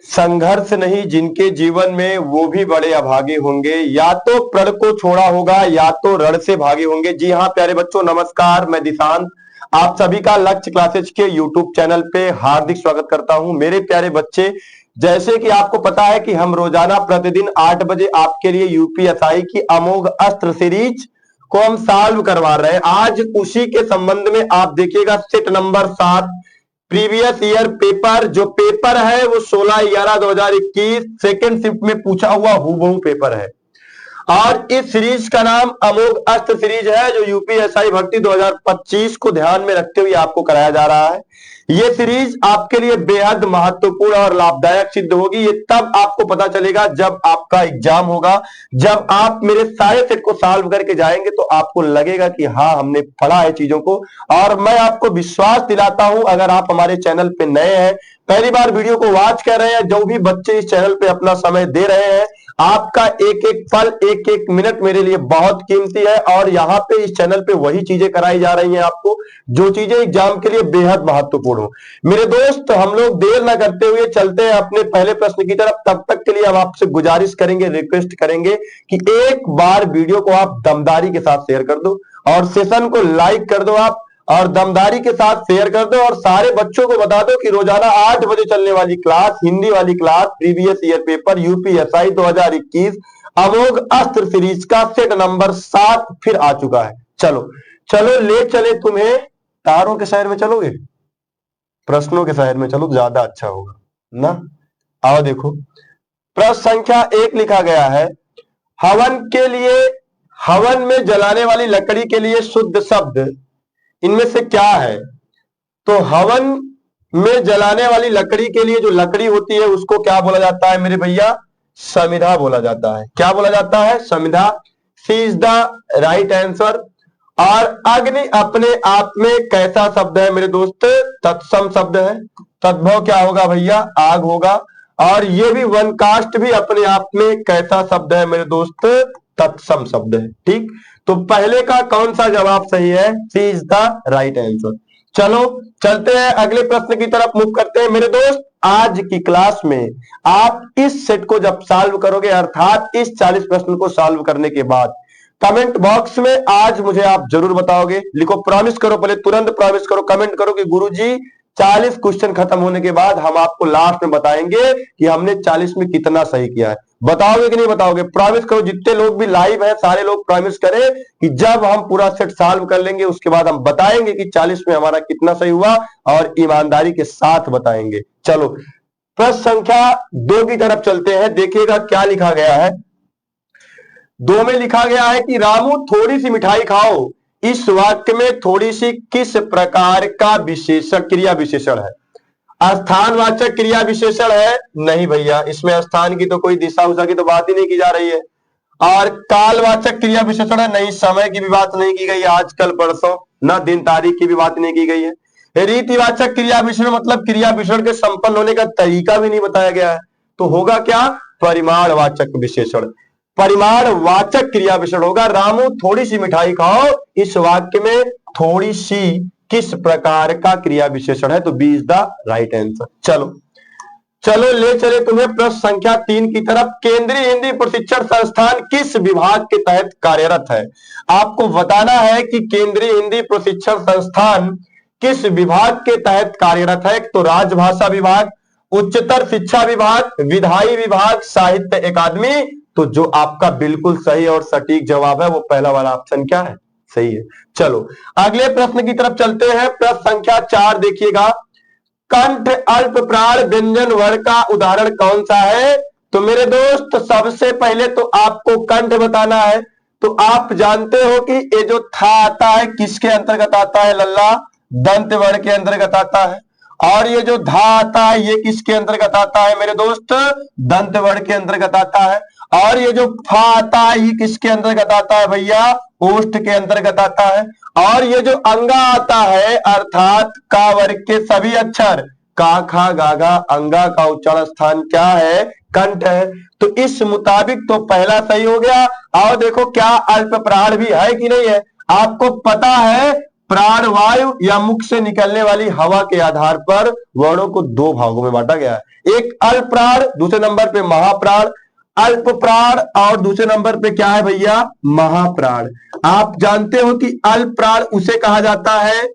संघर्ष नहीं जिनके जीवन में वो भी बड़े अभागे होंगे, या तो प्रण को छोड़ा होगा या तो रण से भागे होंगे। जी हाँ प्यारे बच्चों, नमस्कार, मैं दिशांत आप सभी का लक्ष्य क्लासेज के यूट्यूब चैनल पे हार्दिक स्वागत करता हूं। मेरे प्यारे बच्चे, जैसे कि आपको पता है कि हम रोजाना प्रतिदिन 8 बजे आपके लिए यूपीएसआई की अमोघ अस्त्र सीरीज को हम सॉल्व करवा रहे हैं। आज उसी के संबंध में आप देखिएगा set number 7 previous year paper, जो पेपर है वो 16/11/2021 सेकेंड शिफ्ट में पूछा हुआ हूबहू पेपर है। और इस सीरीज का नाम अमोघ अस्त्र सीरीज है, जो यूपीएसआई भर्ती 2025 को ध्यान में रखते हुए आपको कराया जा रहा है। ये सीरीज आपके लिए बेहद महत्वपूर्ण और लाभदायक सिद्ध होगी। ये तब आपको पता चलेगा जब आपका एग्जाम होगा, जब आप मेरे सारे सेट को सॉल्व करके जाएंगे तो आपको लगेगा कि हाँ हमने पढ़ा है चीजों को। और मैं आपको विश्वास दिलाता हूं, अगर आप हमारे चैनल पे नए हैं, पहली बार वीडियो को वॉच कर रहे हैं, जो भी बच्चे इस चैनल पे अपना समय दे रहे हैं, आपका एक एक पल, एक एक मिनट मेरे लिए बहुत कीमती है। और यहाँ पे इस चैनल पे वही चीजें कराई जा रही हैं आपको, जो चीजें एग्जाम के लिए बेहद महत्वपूर्ण हो। मेरे दोस्त, हम लोग देर ना करते हुए चलते हैं अपने पहले प्रश्न की तरफ। तब तक के लिए हम आपसे गुजारिश करेंगे, रिक्वेस्ट करेंगे कि एक बार वीडियो को आप दमदारी के साथ शेयर कर दो और सेशन को लाइक कर दो आप, और दमदारी के साथ शेयर कर दो। और सारे बच्चों को बता दो कि रोजाना 8 बजे चलने वाली क्लास, हिंदी वाली class, previous year paper UPSI 2021 अमोघ अस्त्र सीरीज का सेट नंबर 7 फिर आ चुका है। चलो चलो ले चले तुम्हें तारों के शहर में। चलोगे? प्रश्नों के शहर में चलो, ज्यादा अच्छा होगा ना। आओ देखो, प्रश्न संख्या 1 लिखा गया है, हवन के लिए, हवन में जलाने वाली लकड़ी के लिए शुद्ध शब्द इनमें से क्या है? तो हवन में जलाने वाली लकड़ी के लिए जो लकड़ी होती है उसको क्या बोला जाता है मेरे भैया? समिधा बोला जाता है। क्या बोला जाता है? समिधा। सी इज द राइट आंसर। और अग्नि अपने आप में कैसा शब्द है मेरे दोस्त? तत्सम शब्द है। तद्भव क्या होगा भैया? आग होगा। और ये भी वन कास्ट भी अपने आप में कैसा शब्द है मेरे दोस्त? तत्सम शब्द है। ठीक, तो पहले का कौन सा जवाब सही है? सी इज द राइट आंसर। चलो चलते हैं अगले प्रश्न की तरफ मूव करते हैं मेरे दोस्त। आज की क्लास में आप इस सेट को जब सॉल्व करोगे, अर्थात इस 40 प्रश्न को सॉल्व करने के बाद कमेंट बॉक्स में आज मुझे आप जरूर बताओगे। लिखो, प्रॉमिस करो, पहले तुरंत प्रॉमिस करो, कमेंट करो कि गुरुजी 40 क्वेश्चन खत्म होने के बाद हम आपको लास्ट में बताएंगे कि हमने 40 में कितना सही किया है। बताओगे कि नहीं बताओगे? प्रॉमिस करो। जितने लोग भी लाइव हैं सारे लोग प्रॉमिस करें कि जब हम पूरा सेट सॉल्व कर लेंगे उसके बाद हम बताएंगे कि 40 में हमारा कितना सही हुआ, और ईमानदारी के साथ बताएंगे। चलो प्रश्न संख्या 2 की तरफ चलते हैं। देखिएगा क्या लिखा गया है। 2 में लिखा गया है कि रामू थोड़ी सी मिठाई खाओ। इस वाक्य में थोड़ी सी किस प्रकार का विशेषण, क्रिया विशेषण है? स्थानवाचक क्रिया विशेषण है? नहीं भैया, इसमें स्थान की तो कोई दिशा उषा की तो बात ही नहीं की जा रही है। और कालवाचक क्रिया विशेषण है? नहीं, समय की भी बात नहीं की गई, आजकल परसों, न दिन तारीख की भी बात नहीं की गई है। रीतिवाचक क्रिया विशेषण मतलब क्रिया विशेषण के संपन्न होने का तरीका भी नहीं बताया गया है। तो होगा क्या? परिमाणवाचक विशेषण, परिमाणवाचक क्रिया विशेषण होगा। रामू थोड़ी सी मिठाई खाओ, इस वाक्य में थोड़ी सी किस प्रकार का क्रिया विशेषण है? तो B is the right answer. चलो चलो ले चले तुम्हें प्रश्न संख्या 3 की तरफ। केंद्रीय हिंदी प्रशिक्षण संस्थान किस विभाग के तहत कार्यरत है? आपको बताना है कि केंद्रीय हिंदी प्रशिक्षण संस्थान किस विभाग के तहत कार्यरत है। तो राजभाषा विभाग, उच्चतर शिक्षा विभाग, विधायी विभाग, साहित्य अकादमी। तो जो आपका बिल्कुल सही और सटीक जवाब है वो पहला वाला ऑप्शन क्या है? सही है। चलो अगले प्रश्न की तरफ चलते हैं। प्रश्न संख्या 4 देखिएगा, कंठ अल्प प्राण व्यंजन वर्ण का उदाहरण कौन सा है? तो मेरे दोस्त सबसे पहले तो आपको कंठ बताना है। तो आप जानते हो कि ये जो था आता है किसके अंतर्गत आता है? लल्ला, दंत वर्ण के अंतर्गत आता है। और ये जो धा आता है ये किसके अंतर्गत आता है मेरे दोस्त? दंत वर्ण के अंतर्गत आता है। और ये जो फा आता है ये किसके अंतर्गत आता है भैया? ओष्ठ के अंतर्गत आता है। और ये जो अंगा आता है, अर्थात का वर्ग के सभी अक्षर का, खा, गागा, अंगा का उच्चारण स्थान क्या है? कंठ है। तो इस मुताबिक तो पहला सही हो गया। और देखो क्या अल्प प्राण भी है कि नहीं है? आपको पता है प्राणवायु या मुख से निकलने वाली हवा के आधार पर वर्णों को दो भागों में बांटा गया है। एक अल्प प्राण, दूसरे नंबर पे महाप्राण। अल्प प्राण और दूसरे नंबर पे क्या है भैया, महाप्राण। आप जानते हो कि अल्प प्राण उसे कहा जाता है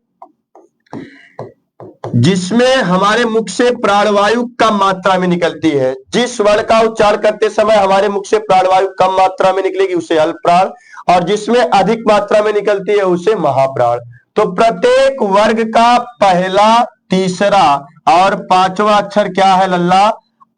जिसमें हमारे मुख से प्राणवायु कम मात्रा में निकलती है। जिस वर्ण का उच्चारण करते समय हमारे मुख से प्राणवायु कम मात्रा में निकलेगी उसे अल्प प्राण, और जिसमें अधिक मात्रा में निकलती है उसे महाप्राण। तो प्रत्येक वर्ग का पहला, तीसरा और पांचवा अक्षर क्या है लल्ला,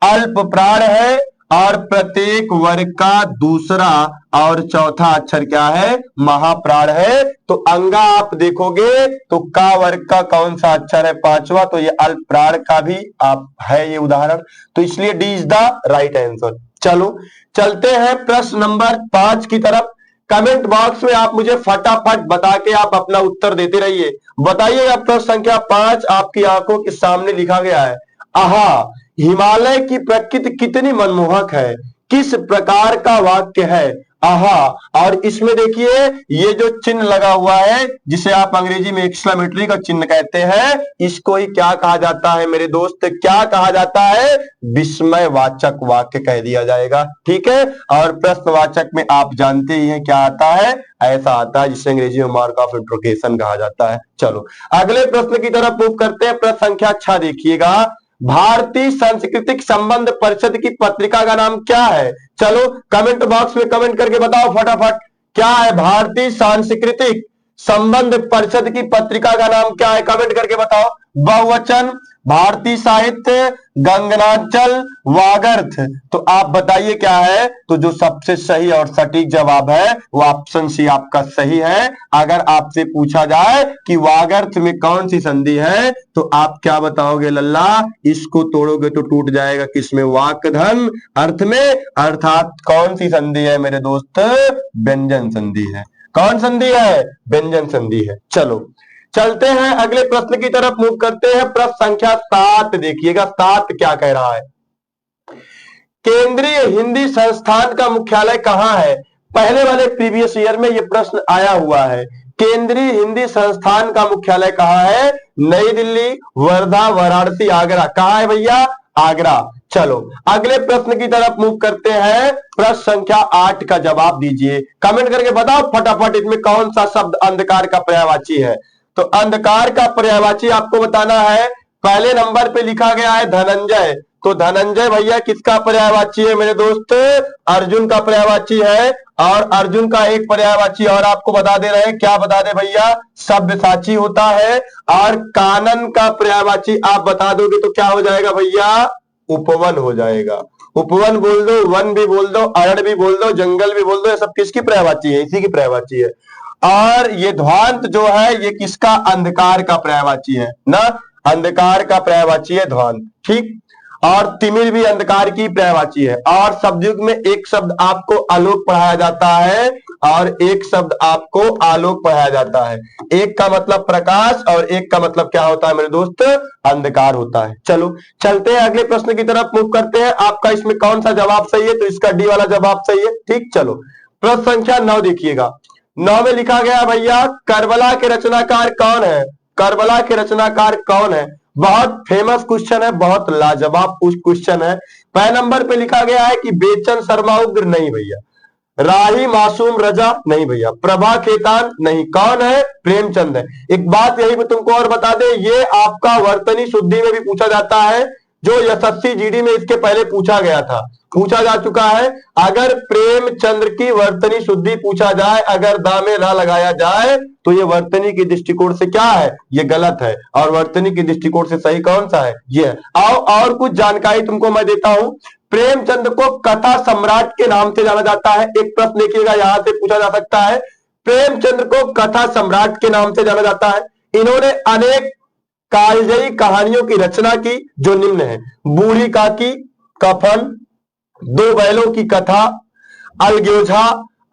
अल्प प्राण है, और प्रत्येक वर्ग का दूसरा और चौथा अक्षर क्या है, महाप्राण है। तो अंगा आप देखोगे तो का वर्ग का कौन सा अक्षर है, पांचवा, तो ये अल्प प्राण का भी आप है ये उदाहरण, तो इसलिए D is the right answer. चलो चलते हैं प्रश्न नंबर 5 की तरफ। कमेंट बॉक्स में आप मुझे फटाफट बता के आप अपना उत्तर देते रहिए। बताइएगा प्रश्न संख्या 5 आपकी आंखों के सामने लिखा गया है। आहा, हिमालय की प्रकृति कितनी मनमोहक है, किस प्रकार का वाक्य है। आहा, और इसमें देखिए ये जो चिन्ह लगा हुआ है जिसे आप अंग्रेजी में एक्सक्लेमेटरी का चिन्ह कहते हैं, इसको ही क्या कहा जाता है मेरे दोस्त, क्या कहा जाता है, विस्मयवाचक वाक्य कह दिया जाएगा। ठीक है, और प्रश्नवाचक में आप जानते ही हैं क्या आता है, ऐसा आता है जिसे अंग्रेजी में मार्क ऑफ इंटरोगेशन कहा जाता है। चलो अगले प्रश्न की तरफ मूव करते हैं। प्रश्न संख्या 6 देखिएगा। भारतीय सांस्कृतिक संबंध परिषद की पत्रिका का नाम क्या है। चलो कमेंट बॉक्स में कमेंट करके बताओ फटाफट, क्या है भारतीय सांस्कृतिक संबंध परिषद की पत्रिका का नाम क्या है, कमेंट करके बताओ। बहुवचन, भारतीय साहित्य, गंगनाचल, वागर्थ। तो आप बताइए क्या है, तो जो सबसे सही और सटीक जवाब है वो ऑप्शन सी आपका सही है। अगर आपसे पूछा जाए कि वागर्थ में कौन सी संधि है तो आप क्या बताओगे लल्ला, इसको तोड़ोगे तो टूट जाएगा, किसमें, वाकधन अर्थ में, अर्थात कौन सी संधि है मेरे दोस्त, व्यंजन संधि है। कौन संधि है, व्यंजन संधि है। चलो चलते हैं अगले प्रश्न की तरफ मूव करते हैं। प्रश्न संख्या 7 देखिएगा। 7 क्या कह रहा है, केंद्रीय हिंदी संस्थान का मुख्यालय कहां है। पहले वाले प्रीवियस ईयर में यह प्रश्न आया हुआ है। केंद्रीय हिंदी संस्थान का मुख्यालय कहां है, नई दिल्ली, वर्धा, वाराणसी, आगरा। कहां है भैया, आगरा। चलो अगले प्रश्न की तरफ मूव करते हैं। प्रश्न संख्या 8 का जवाब दीजिए, कमेंट करके बताओ फटाफट, इसमें कौन सा शब्द अंधकार का पर्यायवाची है। तो अंधकार का पर्यायवाची आपको बताना है। पहले नंबर पे लिखा गया है धनंजय, तो धनंजय भैया किसका पर्यायवाची है मेरे दोस्त, अर्जुन का पर्यायवाची है। और अर्जुन का एक पर्यायवाची और आपको बता दे रहे हैं, क्या बता दे भैया, सब्यसाची होता है। और कानन का पर्यायवाची आप बता दोगे तो क्या हो जाएगा भैया, उपवन हो जाएगा। उपवन बोल दो, वन भी बोल दो, अरण्य भी बोल दो, जंगल भी बोल दो, ये सब किसकी पर्यायवाची है, इसी की पर्यायवाची है। और ये ध्वांत जो है ये किसका, अंधकार का पर्यायवाची है ना, अंधकार का पर्यायवाची है ध्वांत। ठीक, और तिमिर भी अंधकार की पर्यायवाची है। और शब्दयुग में एक शब्द आपको आलोक पढ़ाया जाता है और एक शब्द आपको आलोक पढ़ाया जाता है। एक का मतलब प्रकाश और एक का मतलब क्या होता है मेरे दोस्त, अंधकार होता है। चलो चलते हैं अगले प्रश्न की तरफ मूव करते हैं। आपका इसमें कौन सा जवाब सही है, तो इसका डी वाला जवाब सही है। ठीक, चलो प्रश्न संख्या 9 देखिएगा। 9 में लिखा गया भैया, करबला के रचनाकार कौन है। करबला के रचनाकार कौन है, बहुत फेमस क्वेश्चन है, बहुत लाजवाब क्वेश्चन है। पहले नंबर पे लिखा गया है कि बेचन शर्मा उग्र, नहीं भैया। राही मासूम रजा, नहीं भैया। प्रभा खेतान, नहीं। कौन है, प्रेमचंद है। एक बात यही मैं तुमको और बता दे, ये आपका वर्तनी शुद्धि में भी पूछा जाता है, जो यशस्वी जीडी में इसके पहले पूछा गया था, पूछा जा चुका है। अगर प्रेमचंद्र की वर्तनी शुद्धि पूछा जाए, अगर दामे रा लगाया जाए, तो ये वर्तनी के दृष्टिकोण से क्या है, ये गलत है। और वर्तनी के दृष्टिकोण से सही कौन सा है, ये है। आओ और कुछ जानकारी तुमको मैं देता हूं। प्रेमचंद को कथा सम्राट के नाम से जाना जाता है। एक प्रश्न देखिएगा, यहां से पूछा जा सकता है, प्रेमचंद को कथा सम्राट के नाम से जाना जाता है। इन्होंने अनेक कालजयी कहानियों की रचना की जो निम्न है, बूढ़ी काकी, कफन, दो बैलों की कथा, अलग्योझा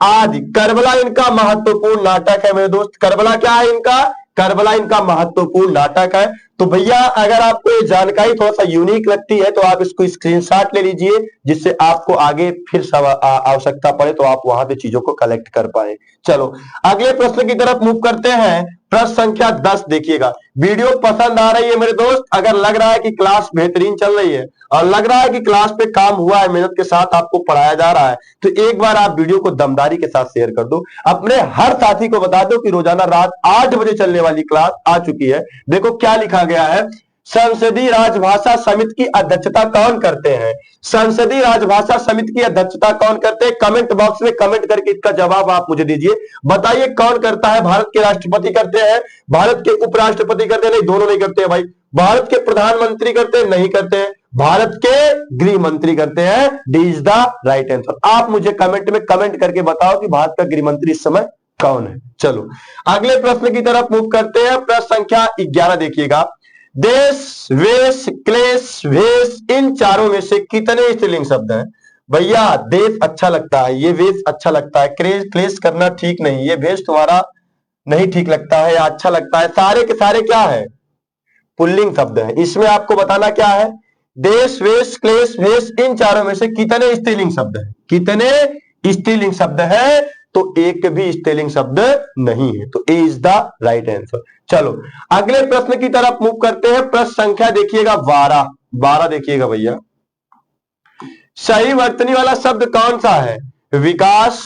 आदि। करबला इनका महत्वपूर्ण नाटक है मेरे दोस्त। करबला क्या है इनका, करबला इनका महत्वपूर्ण नाटक है। तो भैया अगर आपको ये जानकारी थोड़ा सा यूनिक लगती है तो आप इसको स्क्रीनशॉट ले लीजिए, जिससे आपको आगे फिर आवश्यकता पड़े तो आप वहां पे चीजों को कलेक्ट कर पाए। चलो अगले प्रश्न की तरफ मूव करते हैं। प्रश्न संख्या 10 देखिएगा। वीडियो पसंद आ रही है मेरे दोस्त, अगर लग रहा है कि क्लास बेहतरीन चल रही है और लग रहा है कि क्लास पे काम हुआ है, मेहनत के साथ आपको पढ़ाया जा रहा है, तो एक बार आप वीडियो को दमदारी के साथ शेयर कर दो। अपने हर साथी को बता दो कि रोजाना रात 8 बजे चलने वाली क्लास आ चुकी है। देखो क्या लिखा गया है, संसदीय राजभाषा समिति की अध्यक्षता कौन करते हैं? संसदीय राजभाषा समिति की अध्यक्षता कौन करते हैं? कमेंट बॉक्स में कमेंट करके इसका जवाब आप मुझे दीजिए। बताइए कौन करता है? भारत के राष्ट्रपति करते हैं, भारत के उपराष्ट्रपति करते हैं? नहीं, दोनों नहीं करते हैं भाई। भारत के प्रधानमंत्री करते हैं? नहीं करते हैं। भारत के गृह मंत्री करते हैं। D is the right answer. आप मुझे कमेंट में कमेंट करके बताओ कि भारत का गृह मंत्री इस समय कौन है। चलो अगले प्रश्न की तरफ मूव करते हैं। प्रश्न संख्या 11 देखिएगा। देश, वेश, क्लेश, वेश, इन चारों में से कितने स्त्रीलिंग शब्द हैं? भैया देश अच्छा लगता है, ये वेश अच्छा लगता है, क्लेश करना ठीक नहीं, ये वेश तुम्हारा नहीं ठीक लगता है या अच्छा लगता है, सारे के सारे क्या है? पुल्लिंग शब्द है। इसमें आपको बताना क्या है, देश, वेश, क्लेश, वेश, इन चारों में से कितने स्त्रीलिंग शब्द है? कितने स्त्रीलिंग शब्द है? तो एक भी स्त्रीलिंग शब्द नहीं है, तो ए इज द राइट आंसर। चलो अगले प्रश्न की तरफ मूव करते हैं। प्रश्न संख्या देखिएगा 12 देखिएगा भैया। सही वर्तनी वाला शब्द कौन सा है? विकास,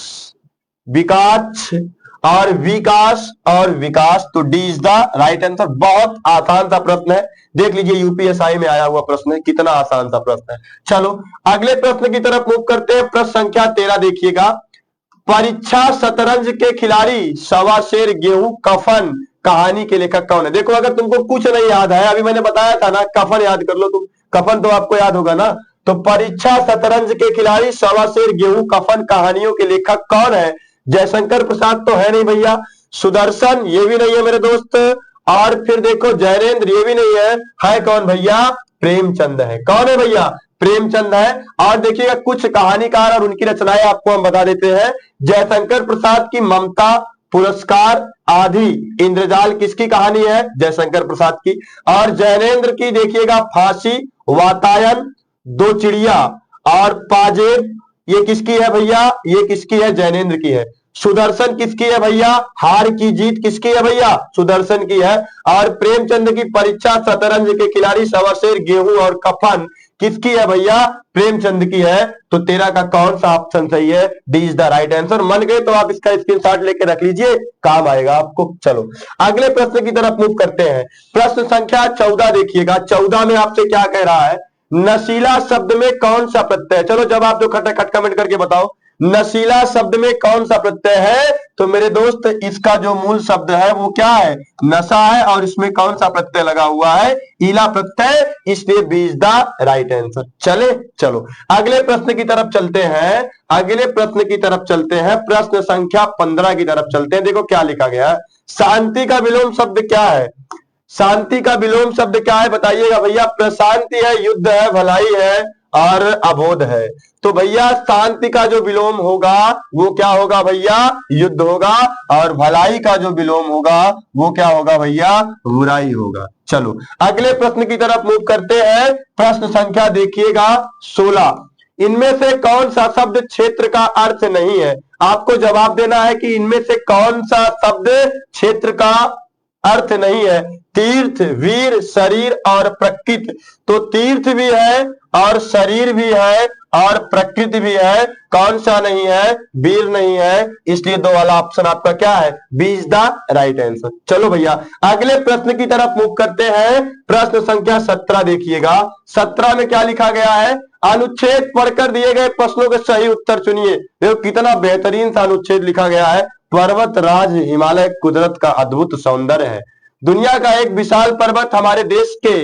विकास और विकास और विकास, तो D is the right answer. बहुत आसान सा प्रश्न है, देख लीजिए यूपीएसआई में आया हुआ प्रश्न है, कितना आसान सा प्रश्न है। चलो अगले प्रश्न की तरफ मूव करते हैं। प्रश्न संख्या 13 देखिएगा। परीक्षा शतरंज के खिलाड़ी, सवा शेर, गेहूं, कफन कहानी के लेखक कौन है? देखो अगर तुमको कुछ नहीं याद है, अभी मैंने बताया था ना, कफन याद कर लो तुम, कफन तो आपको याद होगा ना। तो परीक्षा शतरंज के खिलाड़ी, सवा शेर, गेहूं, कफन कहानियों के लेखक कौन है? जयशंकर प्रसाद तो है नहीं भैया, सुदर्शन ये भी नहीं है मेरे दोस्त, और फिर देखो जयनेन्द्र ये भी नहीं है कौन भैया? प्रेमचंद है। कौन है भैया? प्रेमचंद है। और देखिएगा कुछ कहानीकार और उनकी रचनाएं आपको हम बता देते हैं। जयशंकर प्रसाद की ममता, पुरस्कार, आदि, इंद्रजाल किसकी कहानी है? जयशंकर प्रसाद की। और जैनेन्द्र की देखिएगा फांसी, वातायन, दो चिड़िया और पाजेब, ये किसकी है भैया? ये किसकी है? जैनेन्द्र की है। सुदर्शन किसकी है भैया? हार की जीत किसकी है भैया? सुदर्शन की है। और प्रेमचंद की परीक्षा शतरंज के खिलाड़ी, सवा शेर, गेहूं और कफन किसकी है भैया? प्रेमचंद की है। तो 13 का कौन सा ऑप्शन सही है? D is the right answer. मन गए तो आप इसका स्क्रीनशॉट लेके रख लीजिए, काम आएगा आपको। चलो अगले प्रश्न की तरफ मूव करते हैं। प्रश्न संख्या 14 देखिएगा। 14 में आपसे क्या कह रहा है? नशीला शब्द में कौन सा प्रत्यय? चलो जवाब दो, खटाखट कमेंट करके बताओ। नशीला शब्द में कौन सा प्रत्यय है? तो मेरे दोस्त इसका जो मूल शब्द है वो क्या है? नशा है। और इसमें कौन सा प्रत्यय लगा हुआ है? ईला प्रत्यय, इसलिए B is the right answer. चले चलो अगले प्रश्न की तरफ चलते हैं। अगले प्रश्न की तरफ चलते हैं। प्रश्न संख्या 15 की तरफ चलते हैं। देखो क्या लिखा गया है। शांति का विलोम शब्द क्या है? शांति का विलोम शब्द क्या है बताइएगा भैया? प्रशांति है, युद्ध है, भलाई है और अबोध है। तो भैया शांति का जो विलोम होगा वो क्या होगा भैया? युद्ध होगा। और भलाई का जो विलोम होगा वो क्या होगा भैया? बुराई होगा। चलो अगले प्रश्न की तरफ मूव करते हैं। प्रश्न संख्या देखिएगा 16। इनमें से कौन सा शब्द क्षेत्र का अर्थ नहीं है? आपको जवाब देना है कि इनमें से कौन सा शब्द क्षेत्र का अर्थ नहीं है। तीर्थ, वीर, शरीर और प्रकृति। तो तीर्थ भी है और शरीर भी है और प्रकृति भी है। कौन सा नहीं है? वीर नहीं है। इसलिए 2 वाला ऑप्शन आपका क्या है? B is the right answer. चलो भैया अगले प्रश्न की तरफ मूव करते हैं। प्रश्न संख्या 17 देखिएगा। 17 में क्या लिखा गया है? अनुच्छेद पढ़कर दिए गए प्रश्नों के सही उत्तर चुनिए। देखो कितना बेहतरीन सा अनुच्छेद लिखा गया है। पर्वत राज हिमालय कुदरत का अद्भुत सौंदर्य है। दुनिया का एक विशाल पर्वत हमारे देश के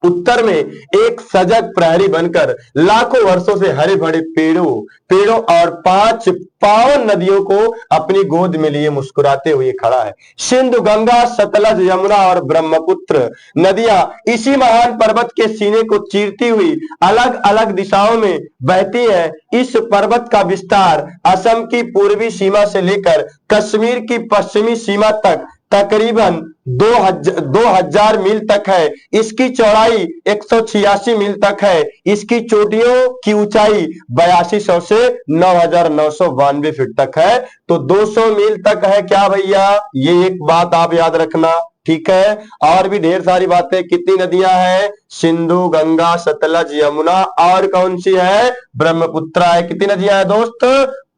उत्तर में एक सजग प्रहरी बनकर लाखों वर्षों से हरे भरे पेड़ों और 5 पावन नदियों को अपनी गोद में लिए मुस्कुराते हुए खड़ा है। सिंधु, गंगा, सतलज, यमुना और ब्रह्मपुत्र नदियां इसी महान पर्वत के सीने को चीरती हुई अलग अलग दिशाओं में बहती हैं। इस पर्वत का विस्तार असम की पूर्वी सीमा से लेकर कश्मीर की पश्चिमी सीमा तक तकरीबन 2000 मील तक है। इसकी चौड़ाई 186 मील तक है। इसकी चोटियों की ऊंचाई 8200 से 9992 फीट तक है। तो 200 मील तक है क्या भैया, ये एक बात आप याद रखना, ठीक है। और भी ढेर सारी बातें, कितनी नदियां हैं, सिंधु, गंगा, सतलज, यमुना, और कौन सी है, ब्रह्मपुत्रा है। कितनी नदियां हैं दोस्त,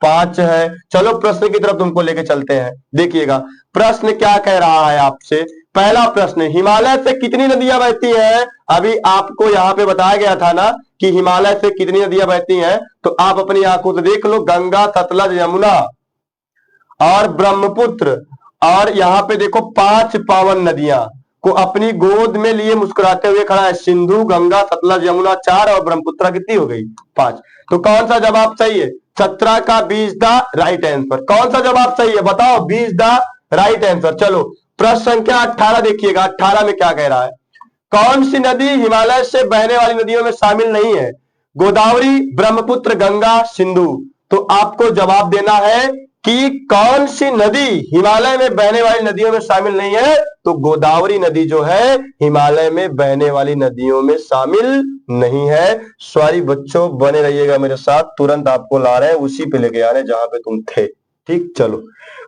5 है। चलो प्रश्न की तरफ तुमको लेके चलते हैं। देखिएगा प्रश्न क्या कह रहा है आपसे। पहला प्रश्न, हिमालय से कितनी नदियां बहती हैं। अभी आपको यहां पे बताया गया था ना कि हिमालय से कितनी नदियां बहती हैं, तो आप अपनी आंखों से देख लो, गंगा, सतलज, यमुना और ब्रह्मपुत्र। और यहां पे देखो 5 पावन नदियां को अपनी गोद में लिए मुस्कुराते हुए खड़ा है। सिंधु, गंगा, सतलज, यमुना 4 और ब्रह्मपुत्र कितनी हो गई, 5। तो कौन सा जवाब सही है, 17 का B is the right answer. कौन सा जवाब सही है बताओ, B is the right answer. चलो प्रश्न संख्या 18 देखिएगा। 18 में क्या कह रहा है, कौन सी नदी हिमालय से बहने वाली नदियों में शामिल नहीं है, गोदावरी, ब्रह्मपुत्र, गंगा, सिंधु। तो आपको जवाब देना है कि कौन सी नदी हिमालय में बहने वाली नदियों में शामिल नहीं है। तो गोदावरी नदी जो है हिमालय में बहने वाली नदियों में शामिल नहीं है। सॉरी बच्चों, बने रहिएगा मेरे साथ, तुरंत आपको ला रहे हैं उसी पे लेके आ रहे हैं जहां पे तुम थे, ठीक। चलो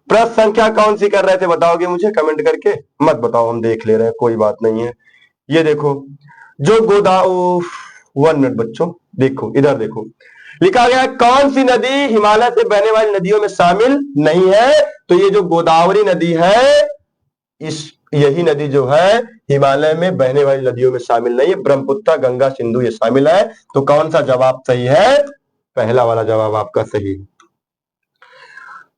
प्रश्न संख्या कौन सी कर रहे थे बताओगे मुझे कमेंट करके, मत बताओ, हम देख ले रहे हैं, कोई बात नहीं है। ये देखो जो 1 मिनट बच्चों, देखो इधर देखो, लिखा गया कौन सी नदी हिमालय से बहने वाली नदियों में शामिल नहीं है। तो ये जो गोदावरी नदी है, यही नदी जो है हिमालय में बहने वाली नदियों में शामिल नहीं है। ब्रह्मपुत्र, गंगा, सिंधु ये शामिल है। तो कौन सा जवाब सही है, पहला वाला जवाब आपका सही है।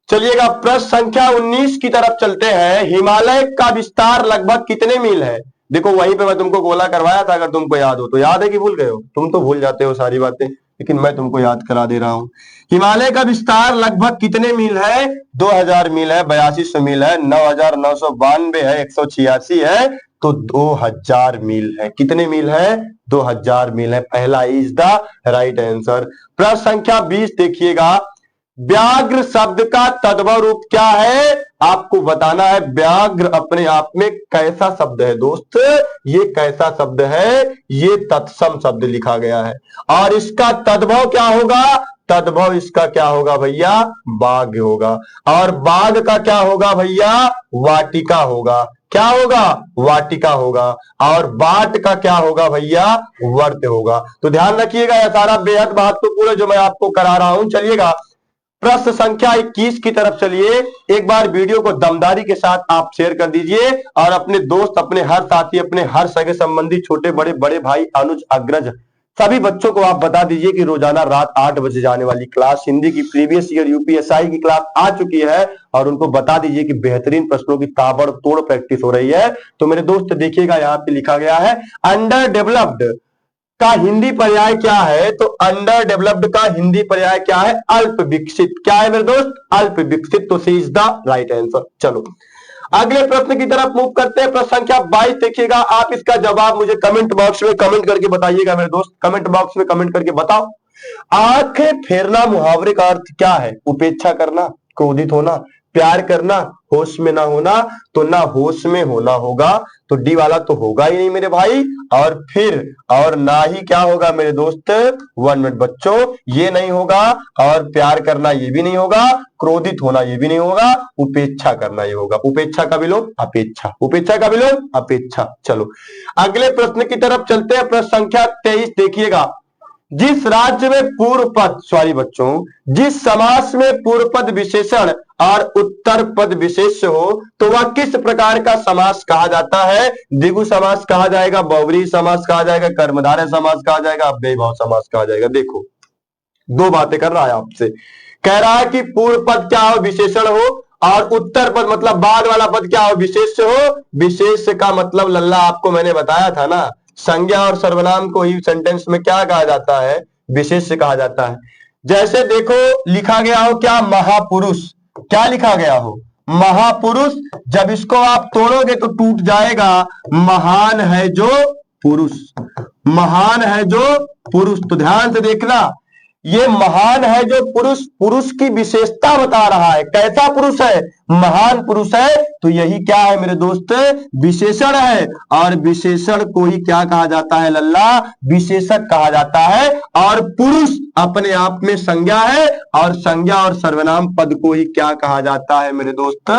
चलिएगा प्रश्न संख्या 19 की तरफ चलते हैं। हिमालय का विस्तार लगभग कितने मील है। देखो वहीं पे मैं तुमको गोला करवाया था, अगर तुमको याद हो तो। याद है कि भूल गए हो, तुम तो भूल जाते हो सारी बातें, लेकिन मैं तुमको याद करा दे रहा हूं। हिमालय का विस्तार लगभग कितने मील है, 2000 मील है, 8200 मील है, 9992 है, 186 है। तो 2000 मील है। कितने मील है, 2000 मील है। पहला इज द राइट आंसर। प्रश्न संख्या 20 देखिएगा। व्याघ्र शब्द का तद्भव रूप क्या है, आपको बताना है। व्याघ्र अपने आप में कैसा शब्द है दोस्त, ये कैसा शब्द है, ये तत्सम शब्द लिखा गया है। और इसका तद्भव क्या होगा, तद्भव इसका क्या होगा भैया, बाघ होगा। और बाघ का क्या होगा भैया, वाटिका होगा। क्या होगा, वाटिका होगा। और बाट का क्या होगा भैया, वर्त होगा। तो ध्यान रखिएगा, यह सारा बेहद महत्वपूर्ण जो मैं आपको करा रहा हूं। चलिएगा प्रश्न संख्या 21 की तरफ चलिए। एक बार वीडियो को दमदारी के साथ आप शेयर कर दीजिए और अपने दोस्त, अपने हर साथी, अपने हर सगे संबंधी, छोटे बड़े, बड़े भाई, अनुज, अग्रज, सभी बच्चों को आप बता दीजिए कि रोजाना रात 8 बजे जाने वाली क्लास हिंदी की प्रीवियस ईयर यूपीएसआई की क्लास आ चुकी है। और उनको बता दीजिए कि बेहतरीन प्रश्नों की ताबड़तोड़ प्रैक्टिस हो रही है। तो मेरे दोस्त देखिएगा, यहाँ पे लिखा गया है अंडर डेवलप्ड का हिंदी पर्याय क्या है। तो अंडर डेवलप्ड का हिंदी पर्याय क्या है, अल्प विकसित। क्या है मेरे दोस्त, अल्प विकसित। तो सी इज द राइट आंसर। चलो अगले प्रश्न की तरफ मूव करते हैं। प्रश्न संख्या 22 देखिएगा। आप इसका जवाब मुझे कमेंट बॉक्स में कमेंट करके बताइएगा मेरे दोस्त, कमेंट बॉक्स में कमेंट करके बताओ। आंखें फेरना मुहावरे का अर्थ क्या है, उपेक्षा करना, क्रोधित होना, प्यार करना, होश में ना होना। तो ना होश में होना होगा, तो डी वाला तो होगा ही नहीं मेरे भाई। और फिर और ना ही क्या होगा मेरे दोस्त, 1 मिनट बच्चों, ये नहीं होगा। और प्यार करना ये भी नहीं होगा, क्रोधित होना ये भी नहीं होगा, उपेक्षा करना ये होगा। उपेक्षा का विलोम अपेक्षा, उपेक्षा का विलोम अपेक्षा। चलो अगले प्रश्न की तरफ चलते हैं। प्रश्न संख्या 23 देखिएगा। जिस राज्य में पूर्व पद, सॉरी बच्चों, जिस समास में पूर्व पद विशेषण और उत्तर पद विशेष्य हो, तो वह किस प्रकार का समास कहा जाता है। द्विगु समास कहा जाएगा, बहुव्रीहि समास कहा जाएगा, कर्मधारय समास कहा जाएगा, अव्ययीभाव समास कहा जाएगा। देखो दो बातें कर रहा है आपसे। कह रहा है कि पूर्व पद क्या हो, विशेषण हो, और उत्तर पद मतलब बाद वाला पद क्या हो, विशेष्य हो। विशेष्य का मतलब लल्ला आपको मैंने बताया था ना, संज्ञा और सर्वनाम को ही सेंटेंस में क्या कहा जाता है, विशेष्य कहा जाता है। जैसे देखो लिखा गया हो क्या, महापुरुष। क्या लिखा गया हो, महापुरुष। जब इसको आप तोड़ोगे तो टूट जाएगा, महान है जो पुरुष, महान है जो पुरुष। तो ध्यान से देखना, ये महान है जो पुरुष, पुरुष की विशेषता बता रहा है। कैसा पुरुष है? महान पुरुष है। तो यही क्या है मेरे दोस्त? विशेषण है। और विशेषण को ही क्या कहा जाता है लल्ला? विशेषक कहा जाता है। और पुरुष अपने आप में संज्ञा है, और संज्ञा और सर्वनाम पद को ही क्या कहा जाता है मेरे दोस्त?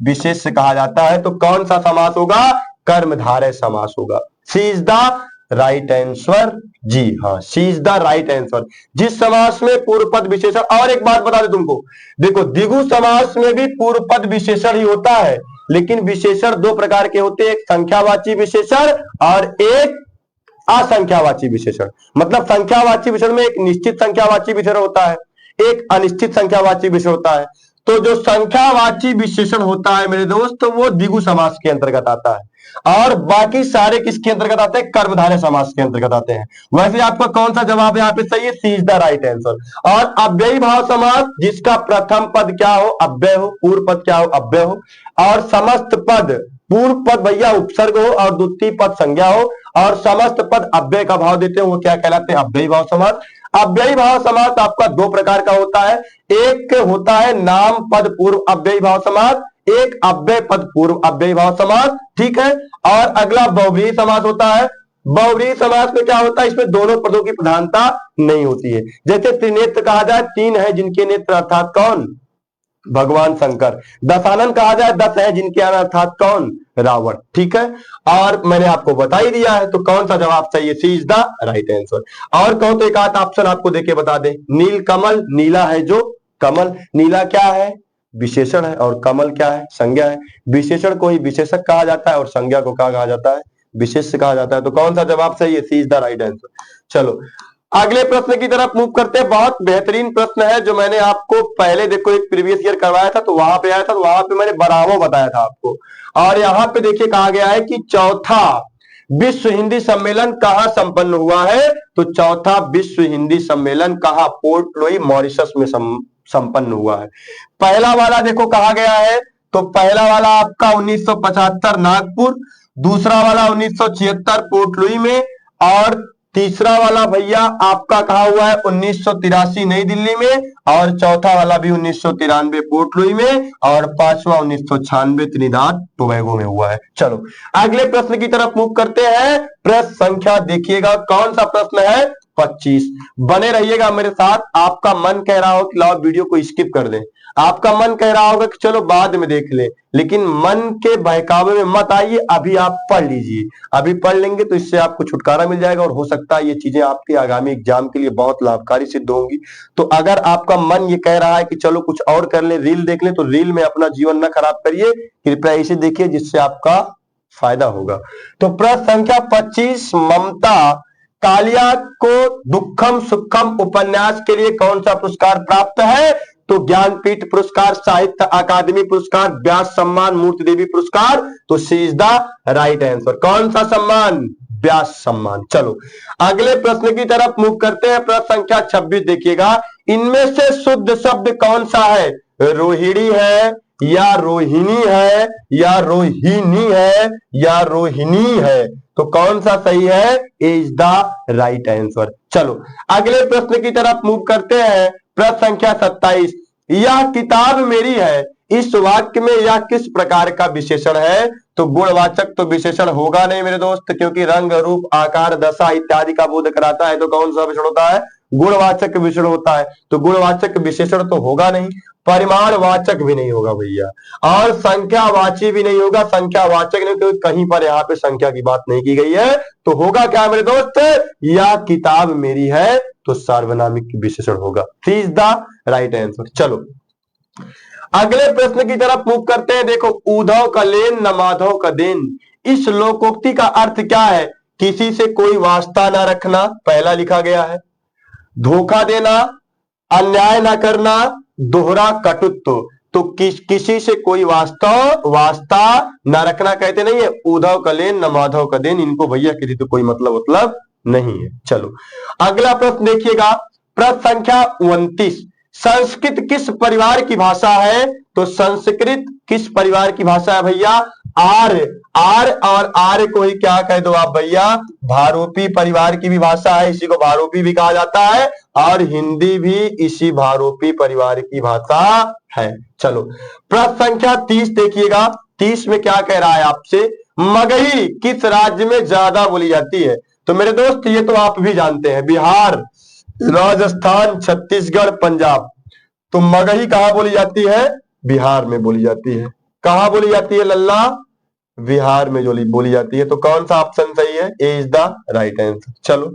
विशेष कहा जाता है। तो कौन सा समास होगा? कर्मधारय समास होगा। सी इज द राइट आंसर। जी हाँ, सी इज द राइट आंसर। जिस समास में पूर्व पद विशेषण, और एक बात बता दे तुमको, देखो द्विगु समास में भी पूर्व पद विशेषण ही होता है, लेकिन विशेषण दो प्रकार के होते हैं, एक संख्यावाची विशेषण और एक असंख्यावाची विशेषण। मतलब संख्यावाची विशेषण में एक निश्चित संख्यावाची विशेषण होता है, एक अनिश्चित संख्यावाची विशेषण होता है। तो जो संख्यावाची विशेषण होता है मेरे दोस्त, वो द्विगु समास के अंतर्गत आता है, और बाकी सारे किसके अंतर्गत आते हैं? कर्मधारय समास के अंतर्गत आते हैं। वैसे आपका कौन सा जवाब यहाँ पे सही है? सी इज द राइट आंसर। और अव्ययी भाव समास, जिसका प्रथम पद क्या हो? अव्यय हो। पूर्व पद क्या हो? अव्यय हो। और समस्त पद, पूर्व पद भैया उपसर्ग हो और द्वितीय पद संज्ञा हो, और समस्त पद अव्यय का भाव देते हैं, वो क्या कहलाते हैं? अव्ययी भाव समास। अव्ययी भाव समास आपका दो प्रकार का होता है, एक होता है नाम पद पूर्व अव्ययी भाव समास, एक अव्यय पद पूर्व अव्ययी भाव समास, ठीक है। और अगला बहुव्रीहि समास होता है। बहुव्रीहि समास में क्या होता है? इसमें दोनों पदों की प्रधानता नहीं होती है। जैसे त्रिनेत्र कहा जाए, तीन है जिनके नेत्र, अर्थात कौन? भगवान शंकर। दशानन कहा जाए, 10 है जिनके आना, अर्थात कौन? रावण, ठीक है। और मैंने आपको बता ही दिया है, तो कौन सा जवाब सही है? सी इज द राइट आंसर। और कहो तो एक आध ऑप्शन आपको देके बता दे। नील कमल, नीला है जो कमल, नीला क्या है? विशेषण है, और कमल क्या है? संज्ञा है। विशेषण को ही विशेषक कहा जाता है, और संज्ञा को क्या कहा जाता है? विशेष कहा जाता है। तो कौन सा जवाब सही है? सी इज द राइट आंसर। चलो अगले प्रश्न की तरफ मूव करते हैं। बहुत बेहतरीन प्रश्न है, जो मैंने आपको पहले देखो एक प्रीवियस ईयर करवाया था, तो वहां पे आया था, तो वहां पे मैंने बराबर बताया था आपको। और यहाँ पे देखिए कहा गया है कि चौथा विश्व हिंदी सम्मेलन कहाँ संपन्न हुआ है? तो चौथा विश्व हिंदी सम्मेलन कहाँ? पोर्ट लुई मॉरिशस में संपन्न हुआ है। पहला वाला देखो कहा गया है, तो पहला वाला आपका 1975 नागपुर, दूसरा वाला 1976 पोर्ट लुई में, और तीसरा वाला भैया आपका कहा हुआ है 1983 नई दिल्ली में, और चौथा वाला भी 1993 पोर्ट लुई में, और पांचवा 1996 त्रिनिदाद टोबैगो में हुआ है। चलो अगले प्रश्न की तरफ मूव करते हैं। प्रश्न संख्या देखिएगा, कौन सा प्रश्न है? 25। बने रहिएगा मेरे साथ। आपका मन कह रहा हो कि लाओ वीडियो को स्किप कर दें, आपका मन कह रहा होगा कि चलो बाद में देख ले, लेकिन मन के बहकावे में मत आइए, अभी आप पढ़ लीजिए। अभी पढ़ लेंगे तो इससे आपको छुटकारा मिल जाएगा, और हो सकता है ये चीजें आपके आगामी एग्जाम के लिए बहुत लाभकारी सिद्ध होंगी। तो अगर आपका मन ये कह रहा है कि चलो कुछ और कर ले, रील देख ले, तो रील में अपना जीवन न खराब करिए, कृपया इसे देखिए, जिससे आपका फायदा होगा। तो प्रश्न संख्या 25, ममता कालिया को दुखम सुखम उपन्यास के लिए कौन सा पुरस्कार प्राप्त है? तो ज्ञानपीठ पुरस्कार, साहित्य अकादमी पुरस्कार, व्यास सम्मान, मूर्ति देवी पुरस्कार। तो सी इज द राइट आंसर। कौन सा सम्मान? व्यास सम्मान। चलो अगले प्रश्न की तरफ मूव करते हैं। प्रश्न संख्या 26 देखिएगा, इनमें से शुद्ध शब्द कौन सा है? रोहिणी है, या रोहिणी है, या रोहिणी है, या रोहिणी है? तो कौन सा सही है? ए इज द राइट आंसर। चलो अगले प्रश्न की तरफ मूव करते हैं। प्रश्न संख्या 27, यह किताब मेरी है, इस वाक्य में यह किस प्रकार का विशेषण है? तो गुणवाचक तो विशेषण होगा नहीं मेरे दोस्त, क्योंकि रंग रूप आकार दशा इत्यादि का बोध कराता है। तो कौन सा विशेषण होता है? गुणवाचक विशेषण होता है। तो गुणवाचक विशेषण तो होगा नहीं, परिमाणवाचक भी नहीं होगा भैया, और संख्यावाची भी नहीं होगा। संख्यावाचक नहीं, क्योंकि कहीं पर यहाँ पे संख्या की बात नहीं की गई है। तो होगा क्या मेरे दोस्त? यह किताब मेरी है, तो सार्वनामिक विशेषण होगा। सी इज द राइट आंसर। चलो अगले प्रश्न की तरफ मूव करते हैं। देखो, ऊधव का लेन न माधव का देन, इस लोकोक्ति का अर्थ क्या है? किसी से कोई वास्ता ना रखना, पहला लिखा गया है। धोखा देना, अन्याय ना करना, दोहरा कटुत्व। तो किसी से कोई वास्ता ना रखना कहते नहीं है। ऊधव का लेन न माधव का देन, इनको भैया किसी तो कोई मतलब नहीं है। चलो अगला प्रश्न देखिएगा। प्रश्न संख्या 29, संस्कृत किस परिवार की भाषा है? तो संस्कृत किस परिवार की भाषा है भैया? आर्य, आर्य और आर्य को ही क्या कह दो आप भैया, भारोपी परिवार की भी भाषा है, इसी को भारोपी भी कहा जाता है, और हिंदी भी इसी भारोपी परिवार की भाषा है। चलो प्रश्न संख्या 30 देखिएगा। 30 में क्या कह रहा है आपसे, मगही किस राज्य में ज्यादा बोली जाती है? तो मेरे दोस्त ये तो आप भी जानते हैं, बिहार, राजस्थान, छत्तीसगढ़, पंजाब। तो मगही कहां बोली जाती है? बिहार में बोली जाती है। कहां बोली जाती है लल्ला? बिहार में जो बोली जाती है। तो कौन सा ऑप्शन सही है? ए इज द राइट आंसर। चलो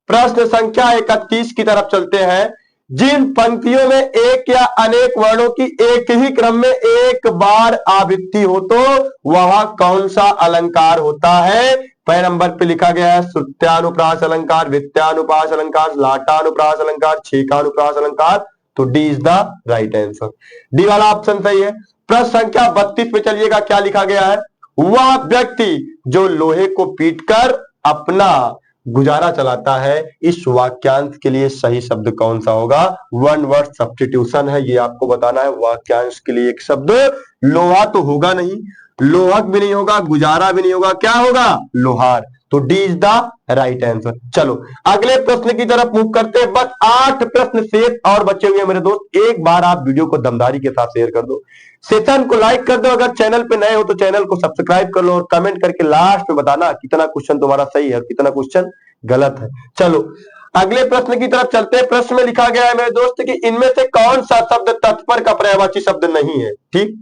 प्रश्न संख्या 31 की तरफ चलते हैं। जिन पंक्तियों में एक या अनेक वर्णों की एक ही क्रम में एक बार आवृत्ति हो तो वह कौन सा अलंकार होता है? पहले नंबर पे लिखा गया है श्रुत्यानुप्रास अलंकार, वित्तानुप्रास अलंकार, लाटानुप्रास अलंकार, छेकानुप्रास अलंकार। तो D is the right answer. D वाला ऑप्शन सही है। प्रश्न संख्या 32 पे चलिएगा, क्या लिखा गया है? वह व्यक्ति जो लोहे को पीटकर अपना गुजारा चलाता है, इस वाक्यांश के लिए सही शब्द कौन सा होगा? वन वर्ड सब्स्टिट्यूशन है, ये आपको बताना है। वाक्यांश के लिए एक शब्द, लोहा तो होगा नहीं, लोहक भी नहीं होगा, गुजारा भी नहीं होगा, क्या होगा? लोहार। तो D is the right answer. चलो अगले प्रश्न की तरफ मूव करते हैं। बस 8 प्रश्न शेष और बचे हुए हैं मेरे दोस्त। एक बार आप वीडियो को दमदारी के साथ शेयर कर दो, सेशन को लाइक कर दो, अगर चैनल पे नए हो तो चैनल को सब्सक्राइब कर लो, और कमेंट करके लास्ट में बताना कितना क्वेश्चन तुम्हारा सही है और कितना क्वेश्चन गलत है। चलो अगले प्रश्न की तरफ चलते हैं। प्रश्न में लिखा गया है मेरे दोस्त कि इनमें से कौन सा शब्द तत्पर का पर्यायवाची शब्द नहीं है? ठीक,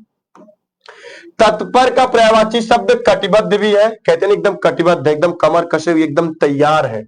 तत्पर का पर्यायवाची शब्द कटिबद्ध भी है, कहते हैं एकदम कटिबद्ध है, एकदम कमर कसे हुए, एकदम तैयार है,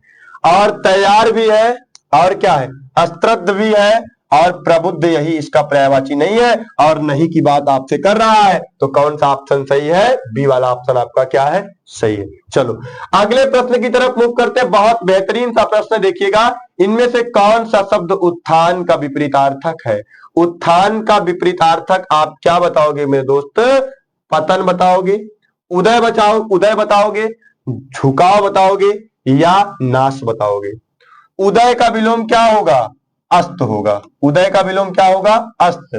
और तैयार भी है, और क्या है? अस्त्रद्ध भी है, और प्रबुद्ध यही इसका पर्यायवाची नहीं है, और नहीं की बात आपसे कर रहा है। तो कौन सा ऑप्शन सही है? बी वाला ऑप्शन आपका क्या है? सही है। चलो अगले प्रश्न की तरफ मूव करते हैं। बहुत बेहतरीन सा प्रश्न देखिएगा। इनमें से कौन सा शब्द उत्थान का विपरीतार्थक है? उत्थान का विपरीतार्थक आप क्या बताओगे मेरे दोस्त? पतन बताओगे, उदय उदय बताओगे, झुकाव बताओगे, या नाश बताओगे? उदय का विलोम क्या होगा? अस्त होगा। उदय का विलोम क्या होगा? अस्त।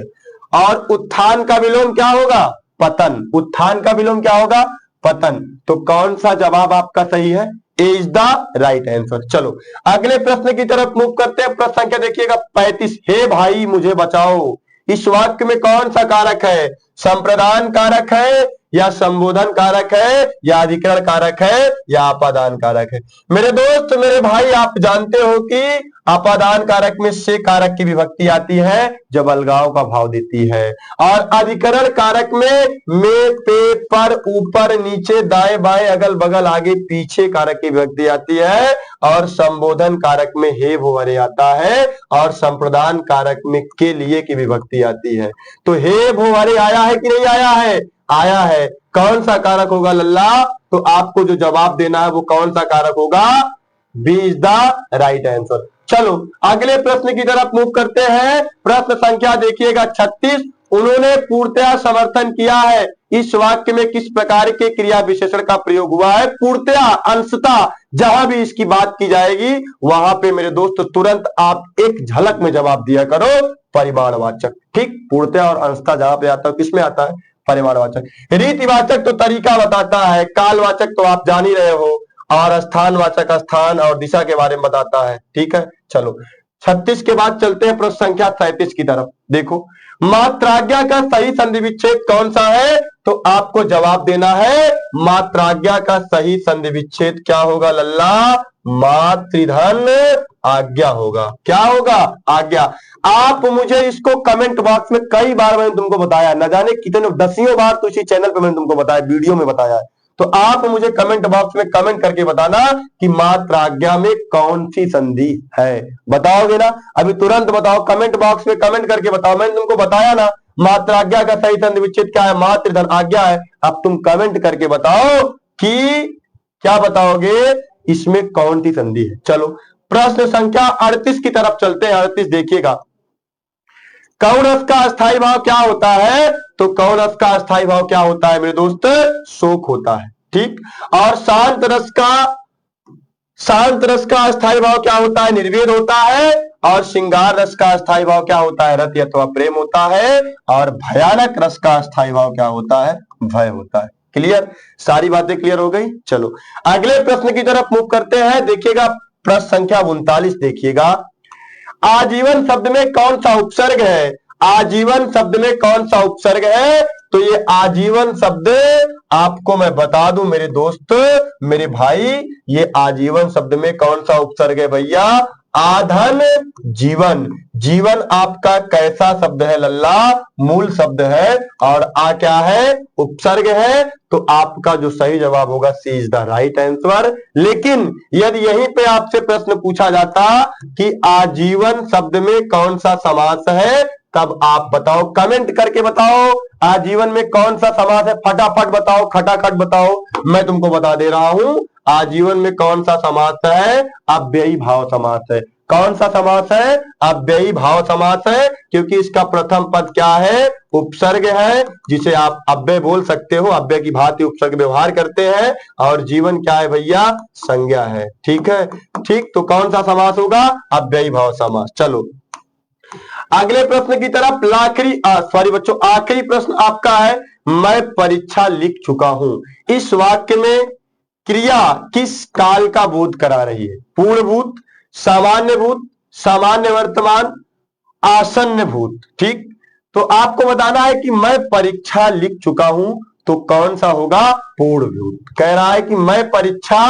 और उत्थान का विलोम क्या होगा? पतन। उत्थान का विलोम क्या होगा? पतन। तो कौन सा जवाब आपका सही है? ए इज द राइट आंसर। चलो अगले प्रश्न की तरफ मूव करते हैं। प्रश्न संख्या देखिएगा 35। हे भाई मुझे बचाओ, इस वाक्य में कौन सा कारक है? संप्रदान कारक है, या संबोधन कारक है, या अधिकरण कारक है, या अपादान कारक है? मेरे दोस्त मेरे भाई आप जानते हो कि अपादान कारक में से कारक की विभक्ति आती है जब अलगाव का भाव देती है, और अधिकरण कारक में पे, पर, ऊपर, नीचे, दाएं बाएं, अगल बगल, आगे पीछे कारक की विभक्ति आती है, और संबोधन कारक में हे वो अरे आता है, और संप्रदान कारक में के लिए की विभक्ति आती है। तो हे वो अरे आया है कि नहीं आया है? आया है। कौन सा कारक होगा लल्ला? तो आपको जो जवाब देना है वो कौन सा कारक होगा? B is the right answer. चलो अगले प्रश्न की तरफ मूव करते हैं। प्रश्न संख्या देखिएगा 36। उन्होंने पूर्णतया समर्थन किया है, इस वाक्य में किस प्रकार के क्रिया विशेषण का प्रयोग हुआ है? पूर्णतया, अंशतः, जहां भी इसकी बात की जाएगी वहां पे मेरे दोस्त तुरंत आप एक झलक में जवाब दिया करो परिमाणवाचक। ठीक, पूर्णतया और अंशतः जहां पे आता है किसमें आता है? परिमाणवाचक। रीतिवाचक तो तरीका बताता है, कालवाचक तो आप जान ही रहे हो, और स्थानवाचक स्थान और दिशा के बारे में बताता है। ठीक है, चलो 36 के बाद चलते हैं प्रश्न संख्या 37 की तरफ। देखो मात्राज्ञा का सही संधि विच्छेद कौन सा है? तो आपको जवाब देना है मात्राज्ञा का सही संधि विच्छेद क्या होगा लल्ला? मातृधन आज्ञा होगा। क्या होगा? आज्ञा। आप मुझे इसको कमेंट बॉक्स में कई बार मैंने तुमको बताया, न जाने कितने दसियों बार तो इसी चैनल पे मैंने तुमको बताया, वीडियो में बताया है। तो आप मुझे कमेंट बॉक्स में कमेंट करके बताना कि मात्राज्ञा में कौन सी संधि है। बताओगे ना? अभी तुरंत बताओ, कमेंट बॉक्स में कमेंट करके बताओ। मैंने तुमको बताया ना मात्राज्ञा का सही संधि विच्छेद क्या है? मातृधन आज्ञा है। अब तुम कमेंट करके बताओ कि क्या बताओगे, इसमें कौन सी संधि है। चलो प्रश्न संख्या 38 की तरफ चलते हैं। 38 देखिएगा, कौन रस का अस्थाई भाव क्या होता है? तो कौन रस का अस्थाई भाव क्या होता है मेरे दोस्त? शोक होता है। ठीक, और शांत रस का अस्थाई भाव क्या होता है? निर्वेद होता है। और श्रृंगार रस का अस्थाई भाव क्या होता है? रति अथवा प्रेम होता है। और भयानक रस का अस्थाई भाव क्या होता है? भय होता है। क्लियर, सारी बातें क्लियर हो गई। चलो अगले प्रश्न की तरफ मूव करते हैं। देखिएगा प्रश्न संख्या 39 देखिएगा, आजीवन शब्द में कौन सा उपसर्ग है? आजीवन शब्द में कौन सा उपसर्ग है? तो ये आजीवन शब्द आपको मैं बता दूं मेरे दोस्त, मेरे भाई, ये आजीवन शब्द में कौन सा उपसर्ग है भैया? आधन जीवन। जीवन आपका कैसा शब्द है लल्ला? मूल शब्द है, और आ क्या है? उपसर्ग है। तो आपका जो सही जवाब होगा सी इज द राइट आंसर। लेकिन यदि यहीं पे आपसे प्रश्न पूछा जाता कि आजीवन शब्द में कौन सा समास है, तब आप बताओ, कमेंट करके बताओ आजीवन में कौन सा समास है, फटाफट बताओ, खटाखट बताओ। मैं तुमको बता दे रहा हूं आजीवन में कौन सा समास है? अव्ययी भाव समास है। कौन सा समास है? अव्ययी भाव समास है, क्योंकि इसका प्रथम पद क्या है? उपसर्ग है, जिसे आप अव्यय बोल सकते हो, अव्यय की भांति उपसर्ग व्यवहार करते हैं। और जीवन क्या है भैया? संज्ञा है। ठीक है, ठीक, तो कौन सा समास होगा? अव्ययी भाव समास। चलो अगले प्रश्न की तरफ। सॉरी बच्चों, आखिरी प्रश्न आपका है, मैं परीक्षा लिख चुका हूं। इस वाक्य में क्रिया किस काल का बोध करा रही है? पूर्वभूत, सामान्य भूत, सामान्य वर्तमान, आसन्न भूत। ठीक, तो आपको बताना है कि मैं परीक्षा लिख चुका हूं, तो कौन सा होगा? पूर्वभूत। कह रहा है कि मैं परीक्षा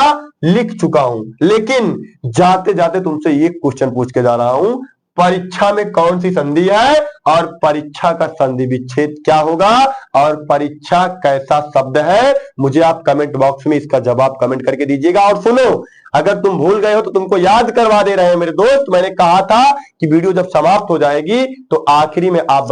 लिख चुका हूं, लेकिन जाते जाते तुमसे ये क्वेश्चन पूछ के जा रहा हूं, परीक्षा में कौन सी संधि है और परीक्षा का संधि विच्छेद क्या होगा और परीक्षा कैसा शब्द है? मुझे आप कमेंट बॉक्स में इसका जवाब कमेंट करके दीजिएगा। और सुनो, अगर तुम भूल गए हो तो तुमको याद करवा दे रहे हैं मेरे दोस्त। मैंने कहा था कि वीडियो जब समाप्त हो जाएगी तो आखिरी में आप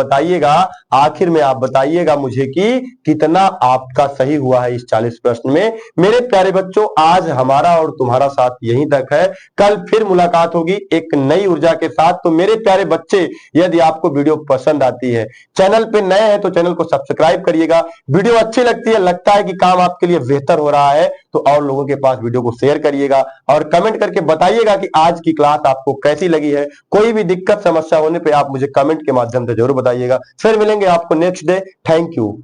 बताइएगा मुझे कि कितना आपका सही हुआ है इस 40 प्रश्न में। मेरे प्यारे बच्चों, आज हमारा और तुम्हारा साथ यहीं तक है। कल फिर मुलाकात होगी एक नई ऊर्जा के साथ। तो मेरे प्यारे बच्चे, यदि आपको वीडियो पसंद आती है, चैनल पे नए हैं तो चैनल को सब्सक्राइब करिएगा। वीडियो अच्छी लगती है, लगता है कि काम आपके लिए बेहतर हो रहा है, तो और लोगों के पास वीडियो को शेयर करिएगा और कमेंट करके बताइएगा कि आज की क्लास आपको कैसी लगी है। कोई भी दिक्कत समस्या होने पे आप मुझे कमेंट के माध्यम से जरूर बताइएगा। फिर मिलेंगे आपको नेक्स्ट डे। Thank you.